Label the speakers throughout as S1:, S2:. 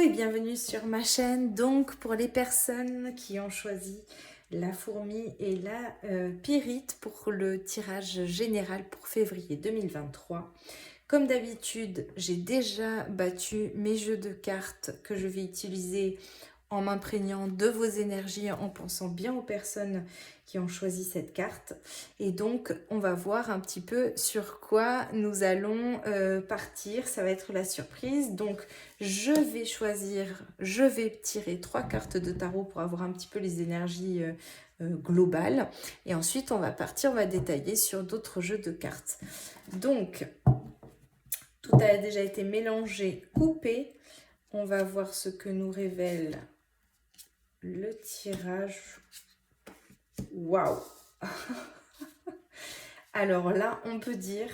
S1: et bienvenue sur ma chaîne. Donc pour les personnes qui ont choisi la fourmi et la pyrite pour le tirage général pour février 2023. Comme d'habitude, j'ai déjà battu mes jeux de cartes que je vais utiliser en m'imprégnant de vos énergies, en pensant bien aux personnes qui ont choisi cette carte. Et donc, on va voir un petit peu sur quoi nous allons partir. Ça va être la surprise. Donc, je vais tirer 3 cartes de tarot pour avoir un petit peu les énergies globales. Et ensuite, on va partir, on va détailler sur d'autres jeux de cartes. Donc, tout a déjà été mélangé, coupé. On va voir ce que nous révèle le tirage. Waouh! Alors là, on peut dire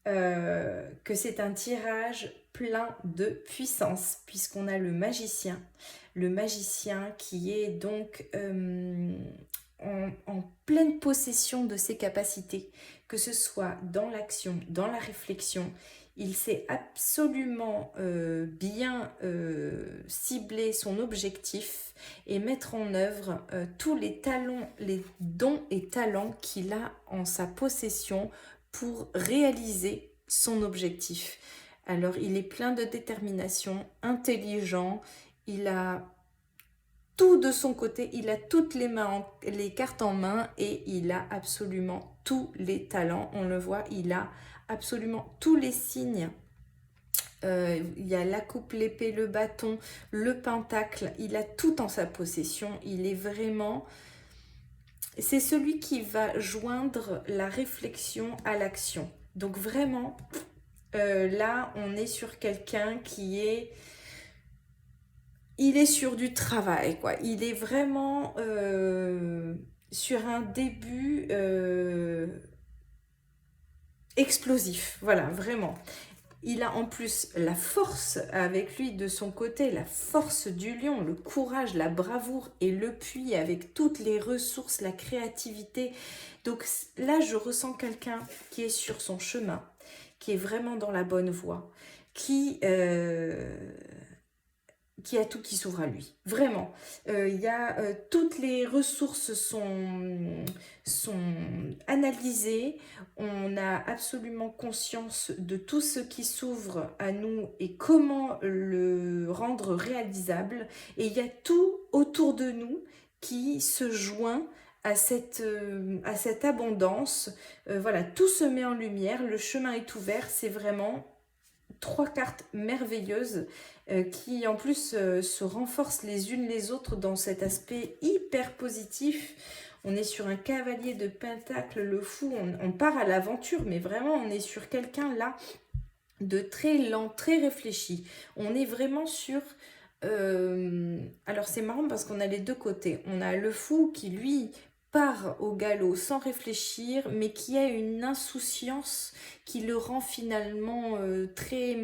S1: que c'est un tirage plein de puissance, puisqu'on a le magicien qui est donc en pleine possession de ses capacités, que ce soit dans l'action, dans la réflexion. Il sait absolument bien cibler son objectif et mettre en œuvre tous les talents, les dons et talents qu'il a en sa possession pour réaliser son objectif. Alors, il est plein de détermination, intelligent, il a tout de son côté, il a toutes les cartes en main et il a absolument tous les talents. On le voit, il a absolument tous les signes. Il y a la coupe, l'épée, le bâton, le pentacle. Il a tout en sa possession. Il est vraiment... C'est celui qui va joindre la réflexion à l'action. Donc vraiment, là, on est sur quelqu'un qui est... Il est sur du travail, quoi. Il est vraiment sur un début explosif. Voilà, vraiment. Il a en plus la force avec lui de son côté, la force du lion, le courage, la bravoure et le puits avec toutes les ressources, la créativité. Donc là, je ressens quelqu'un qui est sur son chemin, qui est vraiment dans la bonne voie, qui a tout qui s'ouvre à lui. Vraiment. Toutes les ressources sont analysées. On a absolument conscience de tout ce qui s'ouvre à nous et comment le rendre réalisable. Et il y a tout autour de nous qui se joint à cette abondance. Voilà, tout se met en lumière. Le chemin est ouvert. C'est vraiment 3 cartes merveilleuses qui en plus se renforcent les unes les autres dans cet aspect hyper positif. On est sur un cavalier de pentacle, le fou, on part à l'aventure, mais vraiment on est sur quelqu'un là de très lent, très réfléchi. On est vraiment sur... alors c'est marrant parce qu'on a les deux côtés. On a le fou qui lui part au galop sans réfléchir, mais qui a une insouciance qui le rend finalement très...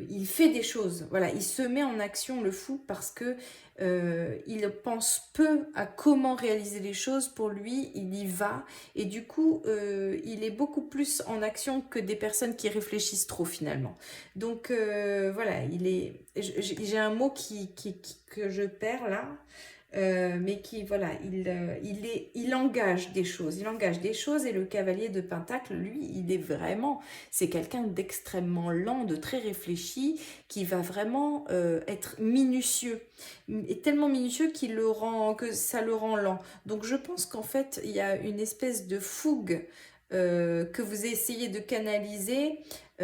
S1: il fait des choses, voilà, il se met en action, le fou, parce que il pense peu à comment réaliser les choses. Pour lui, il y va, et du coup il est beaucoup plus en action que des personnes qui réfléchissent trop finalement. Donc voilà, j'ai un mot que je perds là, mais qui, voilà, il engage des choses. Il engage des choses, et le cavalier de pentacle, lui, c'est quelqu'un d'extrêmement lent, de très réfléchi, qui va vraiment être minutieux. Et tellement minutieux que ça le rend lent. Donc je pense qu'en fait, il y a une espèce de fougue que vous essayez de canaliser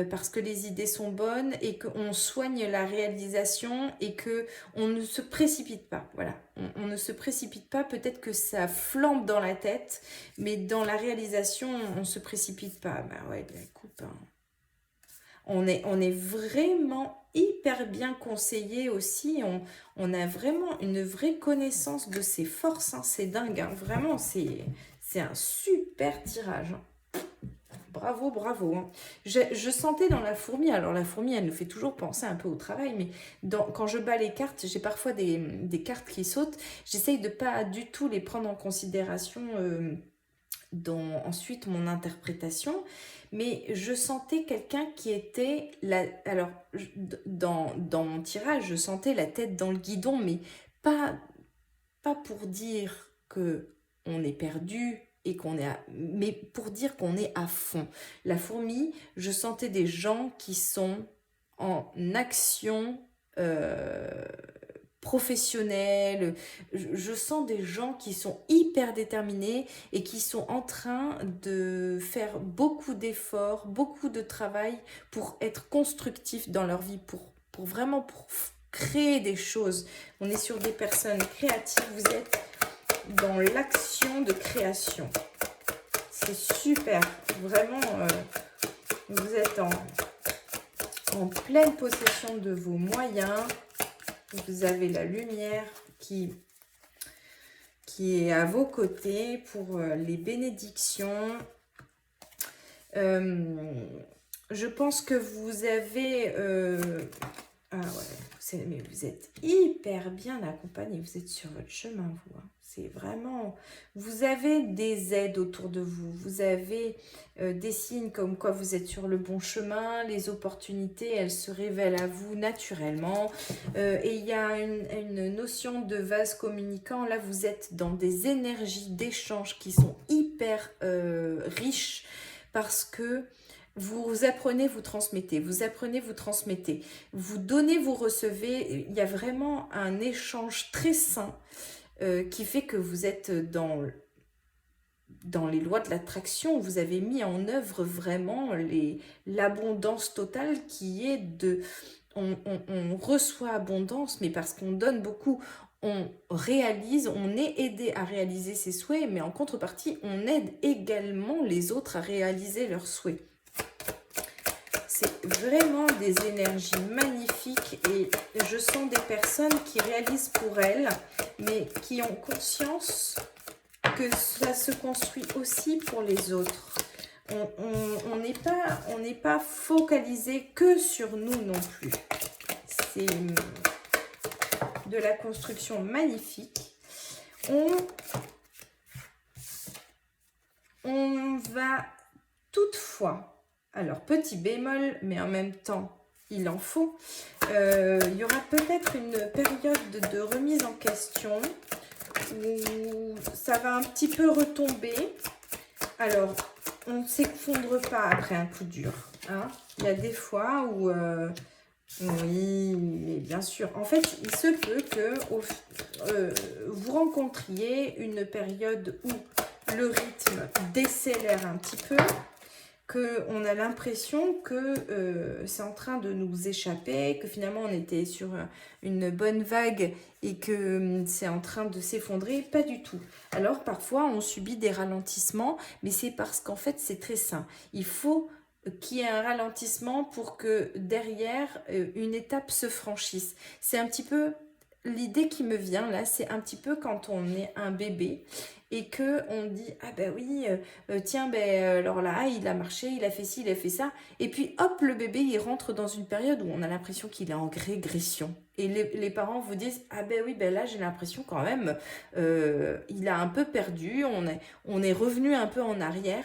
S1: parce que les idées sont bonnes et qu'on soigne la réalisation et qu'on ne se précipite pas. Voilà, on ne se précipite pas. Peut-être que ça flambe dans la tête, mais dans la réalisation, on ne se précipite pas. Bah ouais, la coupe, hein. On est vraiment hyper bien conseillé aussi. On a vraiment une vraie connaissance de ses forces, hein. C'est dingue, hein. Vraiment, c'est un super tirage, hein. Bravo, bravo, hein. Je sentais dans la fourmi, alors la fourmi, elle nous fait toujours penser un peu au travail, mais quand je bats les cartes, j'ai parfois des cartes qui sautent. J'essaye de pas du tout les prendre en considération dans ensuite mon interprétation, mais je sentais quelqu'un qui était alors dans mon tirage, je sentais la tête dans le guidon, mais pas pour dire que on est perdu et mais pour dire qu'on est à fond. La fourmi, je sentais des gens qui sont en action professionnelle. Je sens des gens qui sont hyper déterminés et qui sont en train de faire beaucoup d'efforts, beaucoup de travail pour être constructifs dans leur vie, pour vraiment pour créer des choses. On est sur des personnes créatives, vous êtes dans l'action de création. C'est super, vraiment, vous êtes en pleine possession de vos moyens. Vous avez la lumière qui est à vos côtés pour les bénédictions. Je pense que vous avez... ah ouais, mais vous êtes hyper bien accompagné. Vous êtes sur votre chemin, vous. Hein. C'est vraiment... Vous avez des aides autour de vous. Vous avez des signes comme quoi vous êtes sur le bon chemin. Les opportunités, elles se révèlent à vous naturellement. Et il y a une notion de vase communicant. Là, vous êtes dans des énergies d'échange qui sont hyper riches parce que vous apprenez, vous transmettez, vous apprenez, vous transmettez, vous donnez, vous recevez. Il y a vraiment un échange très sain qui fait que vous êtes dans les lois de l'attraction. Vous avez mis en œuvre vraiment l'abondance totale qui est de... On reçoit abondance, mais parce qu'on donne beaucoup, on réalise, on est aidé à réaliser ses souhaits, mais en contrepartie, on aide également les autres à réaliser leurs souhaits. C'est vraiment des énergies magnifiques et je sens des personnes qui réalisent pour elles, mais qui ont conscience que ça se construit aussi pour les autres. On n'est pas focalisé que sur nous non plus. C'est de la construction magnifique. On va toutefois... Alors, petit bémol, mais en même temps, il en faut. Il y aura peut-être une période de remise en question où ça va un petit peu retomber. Alors, on ne s'effondre pas après un coup dur. Hein. Il y a des fois où... oui, mais bien sûr. En fait, il se peut que vous rencontriez une période où le rythme décélère un petit peu, qu'on a l'impression que c'est en train de nous échapper, que finalement on était sur une bonne vague et que c'est en train de s'effondrer. Pas du tout. Alors parfois on subit des ralentissements, mais c'est parce qu'en fait c'est très sain. Il faut qu'il y ait un ralentissement pour que derrière une étape se franchisse. C'est un petit peu... L'idée qui me vient là, c'est un petit peu quand on est un bébé et que on dit ah ben oui tiens ben alors là il a marché, il a fait ci, il a fait ça et puis hop le bébé il rentre dans une période où on a l'impression qu'il est en régression et les parents vous disent ah ben oui ben là j'ai l'impression quand même il a un peu perdu, on est revenu un peu en arrière.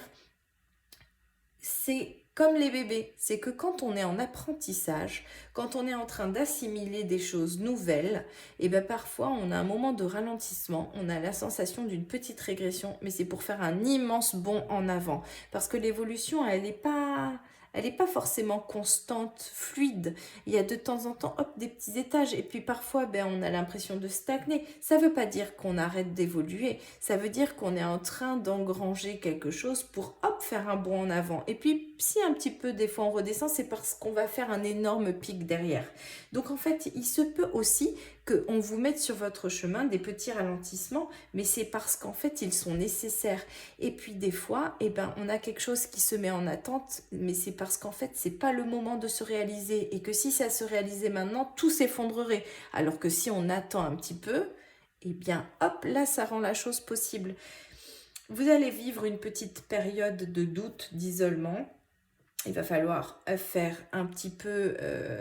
S1: C'est comme les bébés, c'est que quand on est en apprentissage, quand on est en train d'assimiler des choses nouvelles, et bien parfois on a un moment de ralentissement, on a la sensation d'une petite régression, mais c'est pour faire un immense bond en avant. Parce que l'évolution, elle n'est pas forcément constante, fluide. Il y a de temps en temps, hop, des petits étages. Et puis parfois, ben, on a l'impression de stagner. Ça ne veut pas dire qu'on arrête d'évoluer. Ça veut dire qu'on est en train d'engranger quelque chose pour, hop, faire un bond en avant. Et puis, si un petit peu, des fois, on redescend, c'est parce qu'on va faire un énorme pic derrière. Donc, en fait, il se peut aussi qu'on vous mette sur votre chemin des petits ralentissements, mais c'est parce qu'en fait, ils sont nécessaires. Et puis, des fois, eh ben, on a quelque chose qui se met en attente, mais c'est parce qu'en fait, c'est pas le moment de se réaliser. Et que si ça se réalisait maintenant, tout s'effondrerait. Alors que si on attend un petit peu, eh bien, hop, là, ça rend la chose possible. Vous allez vivre une petite période de doute, d'isolement. Il va falloir faire un petit peu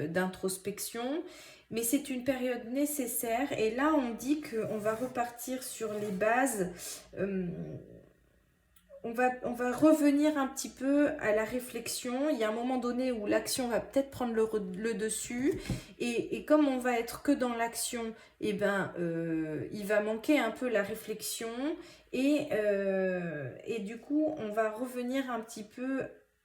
S1: d'introspection. Mais c'est une période nécessaire et là on dit qu'on va repartir sur les bases on va revenir un petit peu à la réflexion. Il y a un moment donné où l'action va peut-être prendre le dessus. Et comme on va être que dans l'action, eh ben, il va manquer un peu la réflexion. Et du coup, on va revenir un petit peu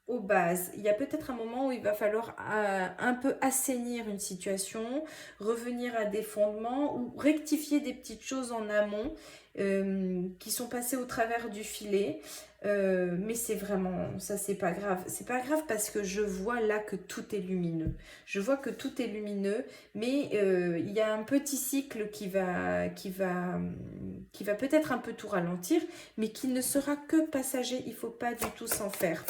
S1: aux bases. Il y a peut-être un moment où il va falloir un peu assainir une situation, revenir à des fondements ou rectifier des petites choses en amont qui sont passées au travers du filet. Mais c'est vraiment, ça c'est pas grave. C'est pas grave parce que je vois là que tout est lumineux. Je vois que tout est lumineux, mais il y a un petit cycle qui va peut-être un peu tout ralentir, mais qui ne sera que passager. Il faut pas du tout s'en faire.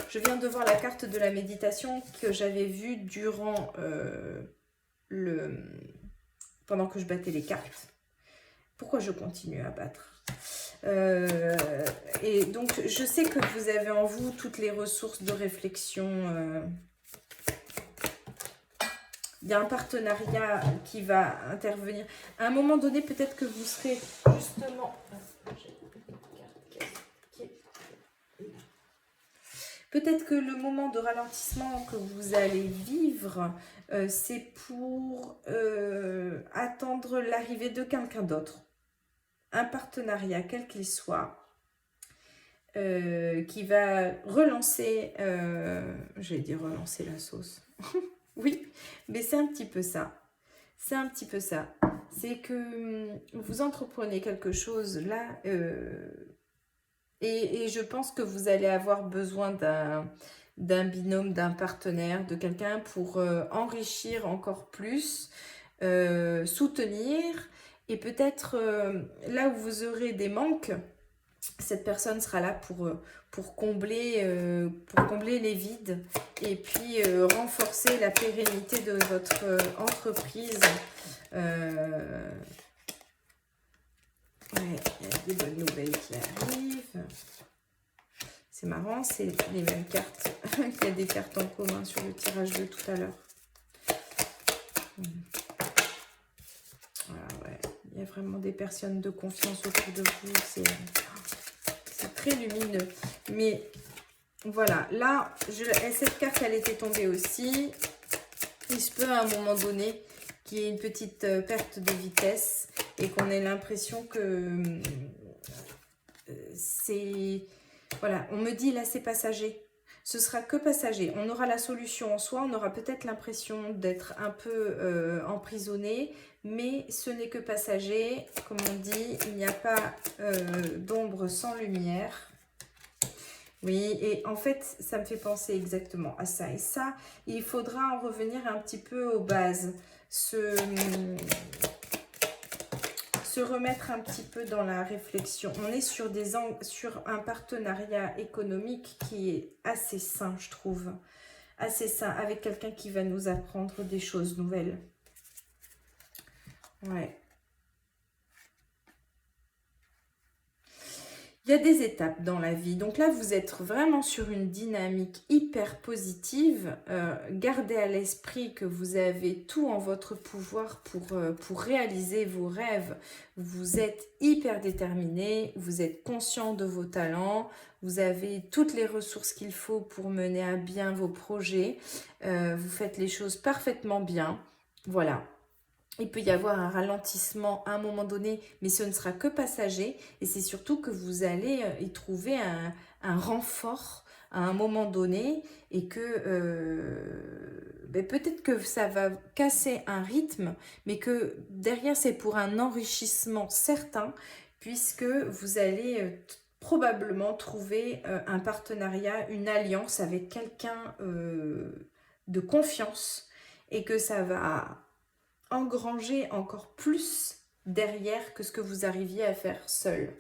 S1: Je viens de voir la carte de la méditation que j'avais vue durant pendant que je battais les cartes. Pourquoi je continue à battre et donc, je sais que vous avez en vous toutes les ressources de réflexion. Il y a un partenariat qui va intervenir. À un moment donné, peut-être que vous serez justement... Peut-être que le moment de ralentissement que vous allez vivre, c'est pour attendre l'arrivée de quelqu'un d'autre. Un partenariat, quel qu'il soit, qui va relancer, j'allais dire relancer la sauce. Oui, mais c'est un petit peu ça. C'est un petit peu ça. C'est que vous entreprenez quelque chose là, et je pense que vous allez avoir besoin d'un binôme, d'un partenaire, de quelqu'un pour enrichir encore plus, soutenir, et peut-être là où vous aurez des manques, cette personne sera là pour combler les vides et puis renforcer la pérennité de votre entreprise. Ouais, il y a des bonnes nouvelles qui arrivent. C'est marrant, c'est les mêmes cartes. Il y a des cartes en commun sur le tirage de tout à l'heure. Voilà, ouais. Il y a vraiment des personnes de confiance autour de vous. C'est très lumineux. Mais voilà, là, cette carte, elle était tombée aussi. Il se peut à un moment donné qu'il y ait une petite perte de vitesse et qu'on ait l'impression que c'est... Voilà, on me dit là, c'est passager. Ce sera que passager. On aura la solution en soi, on aura peut-être l'impression d'être un peu emprisonné, mais ce n'est que passager. Comme on dit, il n'y a pas d'ombre sans lumière. Oui, et en fait, ça me fait penser exactement à ça. Et ça, il faudra en revenir un petit peu aux bases. Se remettre un petit peu dans la réflexion. On est sur un partenariat économique qui est assez sain, je trouve. Assez sain, avec quelqu'un qui va nous apprendre des choses nouvelles. Ouais. Il y a des étapes dans la vie. Donc là, vous êtes vraiment sur une dynamique hyper positive. Gardez à l'esprit que vous avez tout en votre pouvoir pour réaliser vos rêves. Vous êtes hyper déterminé, vous êtes conscient de vos talents, vous avez toutes les ressources qu'il faut pour mener à bien vos projets. Vous faites les choses parfaitement bien. Voilà. Il peut y avoir un ralentissement à un moment donné, mais ce ne sera que passager. Et c'est surtout que vous allez y trouver un renfort à un moment donné et que peut-être que ça va casser un rythme, mais que derrière c'est pour un enrichissement certain, puisque vous allez probablement trouver un partenariat, une alliance avec quelqu'un de confiance et que ça va engranger encore plus derrière que ce que vous arriviez à faire seul.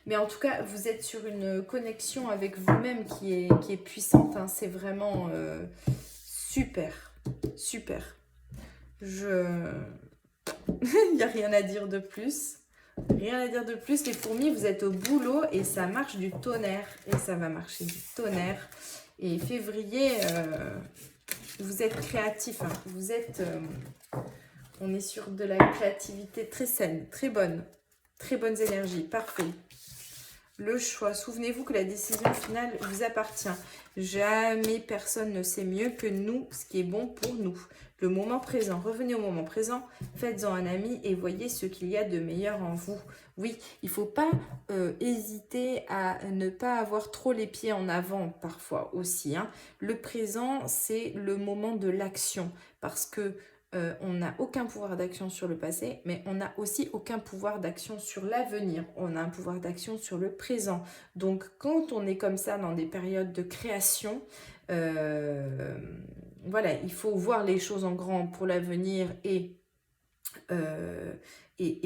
S1: Mais en tout cas, vous êtes sur une connexion avec vous-même qui est puissante. Hein. C'est vraiment super, super. Il n'y a rien à dire de plus. Rien à dire de plus. Les fourmis, vous êtes au boulot et ça marche du tonnerre. Et ça va marcher du tonnerre. Et février, vous êtes créatif. Hein. Vous êtes... on est sur de la créativité très saine, très bonne. Très bonnes énergies, parfait. le choix. Souvenez-vous que la décision finale vous appartient. Jamais personne ne sait mieux que nous ce qui est bon pour nous. Le moment présent, revenez au moment présent, faites-en un ami et voyez ce qu'il y a de meilleur en vous. Oui, il ne faut pas hésiter à ne pas avoir trop les pieds en avant parfois aussi, hein. Le présent, c'est le moment de l'action parce que on n'a aucun pouvoir d'action sur le passé, mais on n'a aussi aucun pouvoir d'action sur l'avenir. On a un pouvoir d'action sur le présent. Donc, quand on est comme ça dans des périodes de création, voilà, il faut voir les choses en grand pour l'avenir et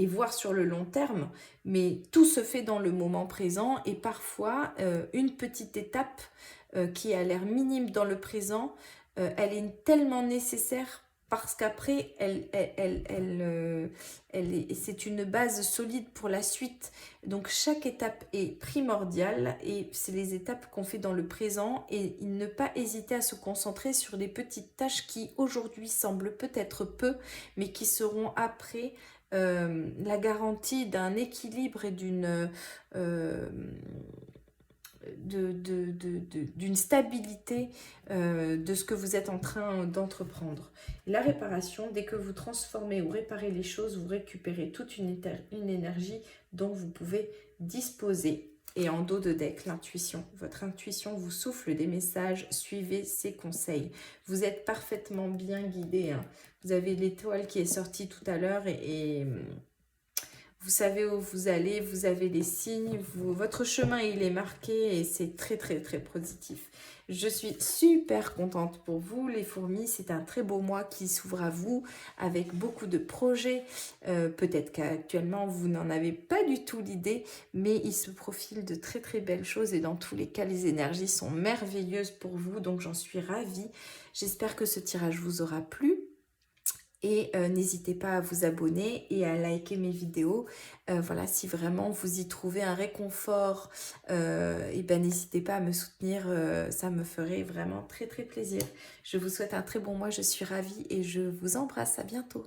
S1: voir sur le long terme. Mais tout se fait dans le moment présent et parfois, une petite étape qui a l'air minime dans le présent, elle est tellement nécessaire parce qu'après, c'est une base solide pour la suite. Donc, chaque étape est primordiale et c'est les étapes qu'on fait dans le présent et ne pas hésiter à se concentrer sur les petites tâches qui aujourd'hui semblent peut-être peu, mais qui seront après la garantie d'un équilibre et d'une stabilité de ce que vous êtes en train d'entreprendre. La réparation, dès que vous transformez ou réparez les choses, vous récupérez toute une énergie dont vous pouvez disposer. Et en dos de deck, l'intuition. Votre intuition vous souffle des messages, suivez ses conseils. Vous êtes parfaitement bien guidé, hein. Vous avez l'étoile qui est sortie tout à l'heure et vous savez où vous allez, vous avez les signes, votre chemin il est marqué et c'est très très très positif. Je suis super contente pour vous les fourmis, c'est un très beau mois qui s'ouvre à vous avec beaucoup de projets. Peut-être qu'actuellement vous n'en avez pas du tout l'idée, mais il se profile de très très belles choses et dans tous les cas les énergies sont merveilleuses pour vous, donc j'en suis ravie. J'espère que ce tirage vous aura plu. Et n'hésitez pas à vous abonner et à liker mes vidéos. Voilà, si vraiment vous y trouvez un réconfort, et ben n'hésitez pas à me soutenir, ça me ferait vraiment très très plaisir. Je vous souhaite un très bon mois, je suis ravie et je vous embrasse, à bientôt.